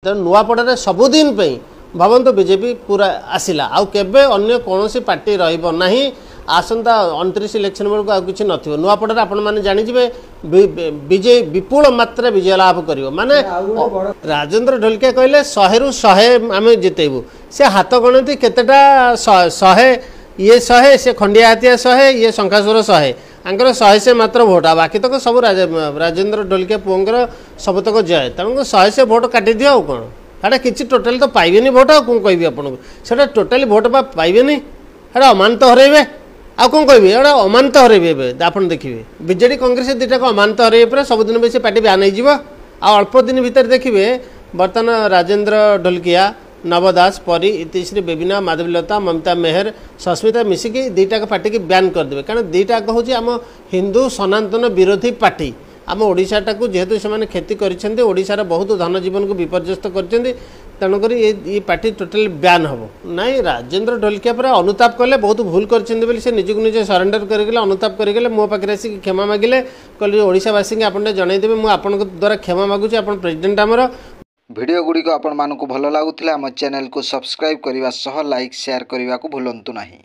तेणु नुआपड़े सबुदिन भावतु बीजेपी पूरा आसला आबे अन्य कौन पार्टी रहा आसंता 29 इलेक्शन बेलू आ कि न नुआपड़े आपण मैंने जानीजे विजय विपुल मात्रा विजय लाभ कर माने राजेंद्र ढोलकिया कहले 100 रु 100 आम जितेबू से हाथ गणति केतेटा 100 ये 100 से खंडिया हाथिया 100 ये शंखासुर 100 आंकर 100 से मात्र भोट आ बाकी तक सब राजेंद्र ढोलकिया पुओंकर सब तक जय तेणु 100 से भोट काटी दियो आ कौन हेटा किसी टोटाल तो पाइबेनी भोट आ कौन कहि आपको से टोटाली भोट पाइबेनी हेटा अमानत हरइबे आ कौन कहि एटा अमानत हरइबे आप देखिए बीजेडी कांग्रेस दुटा को अमानत हरइबे सबुदिन बेस पार्टी ब्यान हो अल्प दिन भितर देखिए बर्तमान राजेंद्र ढोलकिया नव दास परी इतिश्री बेबिना माधवीलता ममता मेहर सस्मिता मिसिकी दुईटा पार्टी की ब्यान करदे कारण दुईटा हूँ आम हिंदू सनातन विरोधी पार्टी आम ओडाटा को जेहेतु से क्षति कर बहुत धन जीवन को विपर्यस्त कर तेणुक ये पार्टी टोटाल ब्यान हम नाई राजेंद्र ढोलकिया पर अनुताप कले बहुत भूल कर से निजक निजे सरेंडर करगले अनुताप करगले मो पाखे आसिक क्षमा मागिले कहले ओडावासी की आपन जनईदेवे मुझे द्वारा क्षमा मागुची आप प्रेसिडेंट आमर वीडियो गुड़िक आपण मानक भल लगुला आम चैनल को सब्सक्राइब करने लाइक शेयर करने को भूलु नहीं।